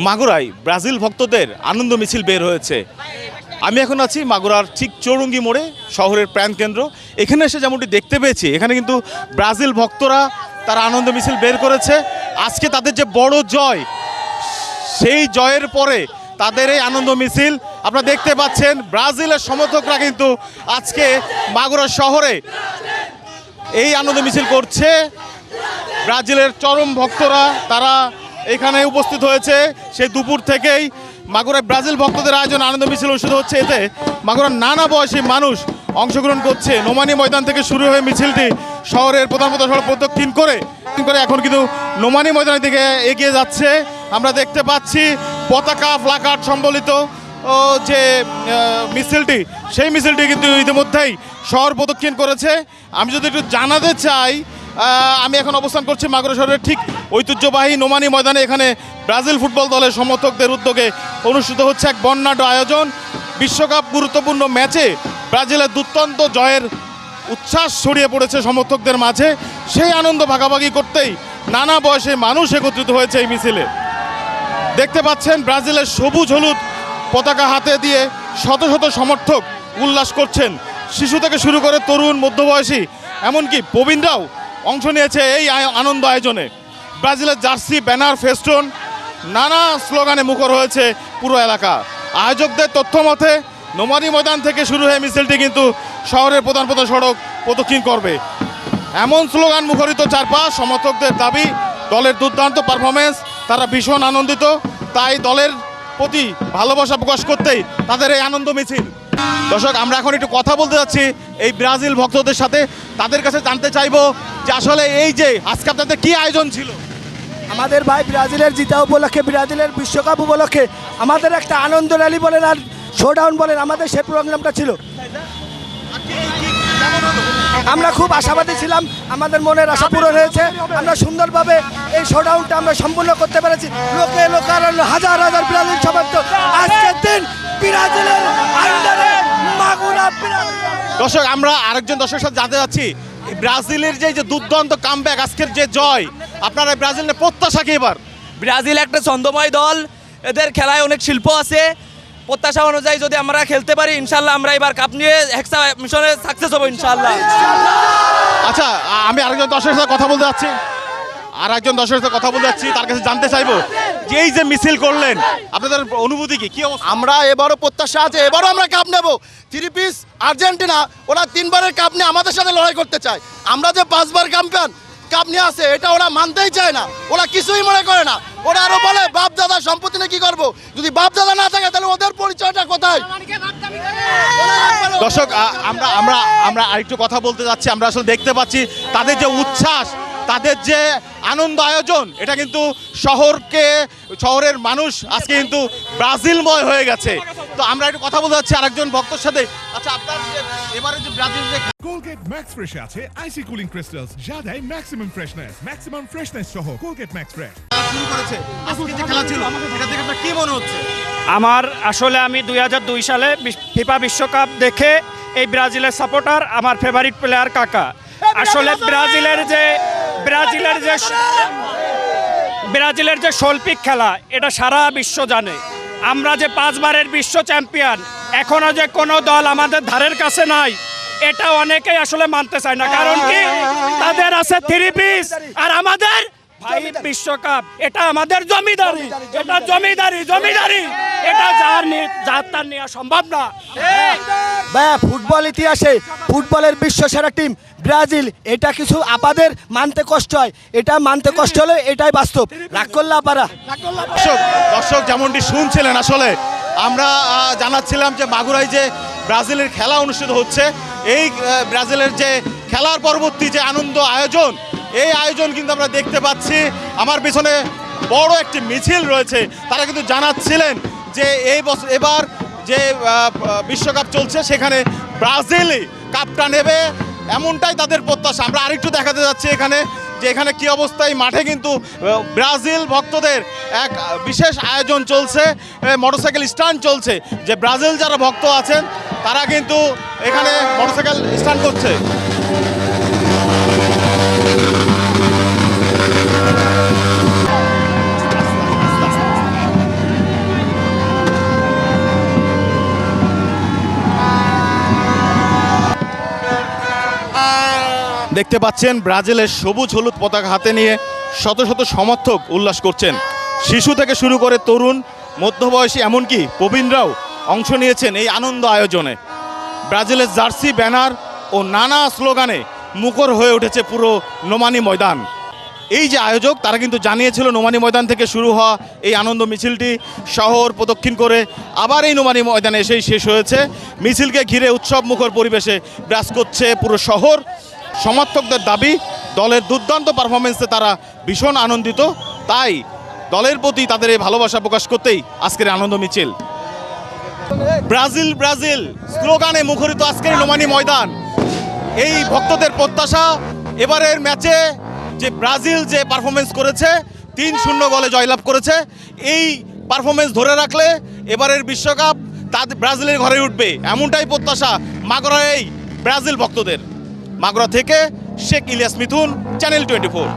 মাগুরায় Brazil ভক্তদের আনন্দ মিছিল বের হয়েছে। আমি এখন আছি মাগুরার ঠিক চৌরঙ্গি মোড়ে, শহরের প্রাণকেন্দ্র। এখানে এসে যেমনটি দেখতে পেয়েছি, এখানে কিন্তু ব্রাজিল ভক্তরা তারা আনন্দ মিছিল বের করেছে। আজকে তাদের যে বড় জয়, সেই জয়ের পরে তাদের এই আনন্দ মিছিল আপনারা দেখতে পাচ্ছেন। ব্রাজিলের সমর্থকরা কিন্তু আজকে মাগুরা শহরে এই আনন্দ মিছিল করছে। ব্রাজিলের চরম ভক্তরা তারা এখানে উপস্থিত হয়েছে। সেই দুপুর থেকেই মাগুরায় ব্রাজিল ভক্তদের আয়োজন আনন্দ মিছিল অনুষ্ঠিত হচ্ছে। এতে মাগুরার নানা বয়সী মানুষ অংশগ্রহণ করছে। নোমানী ময়দান থেকে শুরু হয়ে মিছিলটি শহরের প্রধান সড়ক প্রদক্ষিণ করে এখন কিন্তু নোমানী ময়দানের দিকে এগিয়ে যাচ্ছে। আমরা দেখতে পাচ্ছি পতাকা প্লাকার্ড সম্বলিত যে মিছিলটি, সেই মিছিলটি কিন্তু ইতিমধ্যেই শহর প্রদক্ষিণ করেছে। আমি যদি একটু জানাতে চাই, আমি এখন অবস্থান করছি মাগুরা শহরের ঠিক ঐতিহ্যবাহী নোমানী ময়দানে। এখানে ব্রাজিল ফুটবল দলের সমর্থকদের উদ্যোগে অনুষ্ঠিত হচ্ছে এক বর্ণাঢ্য আয়োজন। বিশ্বকাপ গুরুত্বপূর্ণ ম্যাচে ব্রাজিলের দুর্দান্ত জয়ের উচ্ছ্বাস ছড়িয়ে পড়েছে সমর্থকদের মাঝে। সেই আনন্দ ভাগাভাগি করতেই নানা বয়সে মানুষ একত্রিত হয়েছে এই মিছিলে। দেখতে পাচ্ছেন ব্রাজিলের সবুজ হলুদ পতাকা হাতে দিয়ে শত শত সমর্থক উল্লাস করছেন। শিশু থেকে শুরু করে তরুণ, মধ্যবয়সী, এমনকি প্রবীণরাও অংশ নিয়েছে এই আনন্দ আয়োজনে। ব্রাজিলের জার্সি, ব্যানার, ফেস্টুন, নানা স্লোগানে মুখর হয়েছে পুরো এলাকা। আয়োজকদের তথ্য মতে নোমানী ময়দান থেকে শুরু হয়ে মিছিলটি কিন্তু শহরের প্রধান সড়ক প্রদক্ষিণ করবে। এমন স্লোগান মুখরিত চারপাশ। সমর্থকদের দাবি, দলের দুর্দান্ত পারফরমেন্স, তারা ভীষণ আনন্দিত। তাই দলের প্রতি ভালোবাসা প্রকাশ করতেই তাদের এই আনন্দ মিছিল। দর্শক, আমরা এখন একটু কথা বলতে যাচ্ছি এই ব্রাজিল ভক্তদের সাথে। তাদের কাছে জানতে চাইবো যে আসলে এই যে আজকে আপনাদের কি আয়োজন ছিল। আমাদের ভাই ব্রাজিলের জিতা উপলক্ষে, ব্রাজিলের বিশ্বকাপ উপলক্ষে আমাদের একটা আনন্দ র্যালি বলেন আর শোডাউন বলেন, আমাদের সেই প্রোগ্রামটা ছিল। আমরা খুব আশাবাদী ছিলাম, আমাদের মনের আশা পূরণ হয়েছে। আমরা সুন্দরভাবে এই শোডাউনটা আমরা সম্পূর্ণ করতে পেরেছি। লোকে লোকারণ্য, হাজার হাজার ব্রাজিল সমর্থক আজকের দিন ব্রাজিলের আন্ডারে মাগুরা। দর্শক, আমরা আরেকজন দর্শকের সাথে জানতে যাচ্ছি ব্রাজিলের যে দুর্দান্ত কামব্যাক, আজকের যে জয়, আপনারা ব্রাজিলের প্রত্যাশা কি? এবার ব্রাজিল একটা ছন্দময় দল, এদের খেলায় অনেক শিল্প আছে। প্রত্যাশা অনুযায়ী যদি আমরা খেলতে পারি, ইনশাল্লাহ আমরা এবার কাপ নিয়ে হেক্সা মিশনে সাকসেস হবো ইনশাল্লাহ। আচ্ছা, আমি আরেকজন দর্শকের সাথে কথা বলতে যাচ্ছি, তার কাছে জানতে চাইবো যে এই যে মিছিল করলেন, আপনাদের অনুভূতি কি অবস্থা? আমরা এবারও প্রত্যাশা আছে, এবারও আমরা কাপ নেব। 3 পিস আর্জেন্টিনা, ওরা 3বারের কাপ নিয়ে আমাদের সাথে লড়াই করতে চায়। আমরা যে 5বার চ্যাম্পিয়ন কাপ নিয়ে আসে, এটা ওরা মানতেই চায় না। ওরা কিছুই মনে করে না। ওরা আরো বলে বাপ দাদা সম্পত্তি নিয়ে কি করবো। যদি বাপ দাদা না থাকে তাহলে ওদের পরিচয়টা কোথায়? দর্শক, আমরা আরেকটু কথা বলতে যাচ্ছি। আমরা আসলে দেখতে পাচ্ছি তাদের যে উচ্ছ্বাস, তাদের যে আনন্দ আয়োজন, এটা কিন্তু শহরের মানুষ আজকে কিন্তু ব্রাজিলময় হয়ে গেছে। তো আমরা একটু কথা বলতে যাচ্ছি আরেকজন ভক্তর সাথে। আচ্ছা, আপনার এবারে যে ব্রাজিল যে Colgate Max Fresh আছে আইসি কুলিং ক্রিস্টালস, যা দেয় ম্যাক্সিমাম ফ্রেশনেস সহ Colgate Max Fresh শুরু করেছে। আজকে যে খেলা ছিল, এটা দেখে আপনার কি মনে হচ্ছে? আমি 2002 সালে ফিফা বিশ্বকাপ দেখে এই ব্রাজিলের সাপোর্টার। আমার ফেভারিট প্লেয়ার কাকা। আসলে ব্রাজিলের যে শৈল্পিক খেলা, এটা সারা বিশ্ব জানে। আমরা যে 5বারের বিশ্ব চ্যাম্পিয়ন, এখনো যে কোনো দল আমাদের ধারের কাছে নাই, এটা অনেকেই আসলে মানতে চায় না। কারণ কি, তাদের আছে 3 পিস আর আমাদের ভাই বিশ্বকাপ। এটা আমাদের জমিদারি, এটা জমিদারি। এটা যার তার নেওয়া সম্ভব না। ভাইয়া, ফুটবল ইতিহাসে ফুটবলের বিশ্ব সেরা টিম ব্রাজিল। এটা কিছু আপাদের মানতে কষ্ট হয়, এটা মানতে কষ্ট হলে এটাই বাস্তব। রাগ করলে আপারা। দর্শক যেমনটি শুনছিলেন, আসলে আমরা জানাচ্ছিলাম যে মাগুরায় যে ব্রাজিলের খেলা অনুষ্ঠিত হচ্ছে, এই ব্রাজিলের যে খেলার পরবর্তী যে আনন্দ আয়োজন, এই আয়োজন কিন্তু আমরা দেখতে পাচ্ছি। আমার পিছনে বড় একটি মিছিল রয়েছে। তারা কিন্তু জানাচ্ছিলেন যে এবার যে বিশ্বকাপ চলছে, সেখানে ব্রাজিলই কাপটা নেবে, এমনটাই তাদের প্রত্যাশা। আমরা আরেকটু দেখাতে যাচ্ছি এখানে কি অবস্থায়। মাঠে কিন্তু ব্রাজিল ভক্তদের এক বিশেষ আয়োজন চলছে, মোটরসাইকেল স্ট্যান্ড চলছে। যে ব্রাজিল যারা ভক্ত আছেন, তারা কিন্তু এখানে মোটরসাইকেল স্ট্যান্ড করছে। দেখতে পাচ্ছেন ব্রাজিলের সবুজ হলুদ পতাকা হাতে নিয়ে শত শত সমর্থক উল্লাস করছেন। শিশু থেকে শুরু করে তরুণ, মধ্যবয়সী, এমনকি প্রবীণরাও অংশ নিয়েছেন এই আনন্দ আয়োজনে। ব্রাজিলের জার্সি, ব্যানার ও নানা স্লোগানে মুখর হয়ে উঠেছে পুরো নোমানী ময়দান। এই যে আয়োজক, তারা কিন্তু জানিয়েছিল নোমানী ময়দান থেকে শুরু হওয়া এই আনন্দ মিছিলটি শহর প্রদক্ষিণ করে আবার এই নোমানী ময়দানে এসেই শেষ হয়েছে। মিছিলকে ঘিরে উৎসব মুখর পরিবেশে বিরাজ করছে পুরো শহর। সমর্থকদের দাবি, দলের দুর্দান্ত পারফরমেন্সে তারা ভীষণ আনন্দিত, তাই দলের প্রতি তাদের এই ভালোবাসা প্রকাশ করতেই আজকের আনন্দ মিছিল। ব্রাজিল ব্রাজিল স্লোগানে মুখরিত আজকের নোমানী ময়দান। এই ভক্তদের প্রত্যাশা, এবারের ম্যাচে যে ব্রাজিল যে পারফরমেন্স করেছে, 3-0 গোলে জয়লাভ করেছে, এই পারফরমেন্স ধরে রাখলে এবারের বিশ্বকাপ তাদের ব্রাজিলের ঘরে উঠবে, এমনটাই প্রত্যাশা মাগুরার এই ব্রাজিল ভক্তদের। মাগুরা থেকে শেখ ইলিয়াস মিথুন, চ্যানেল 24।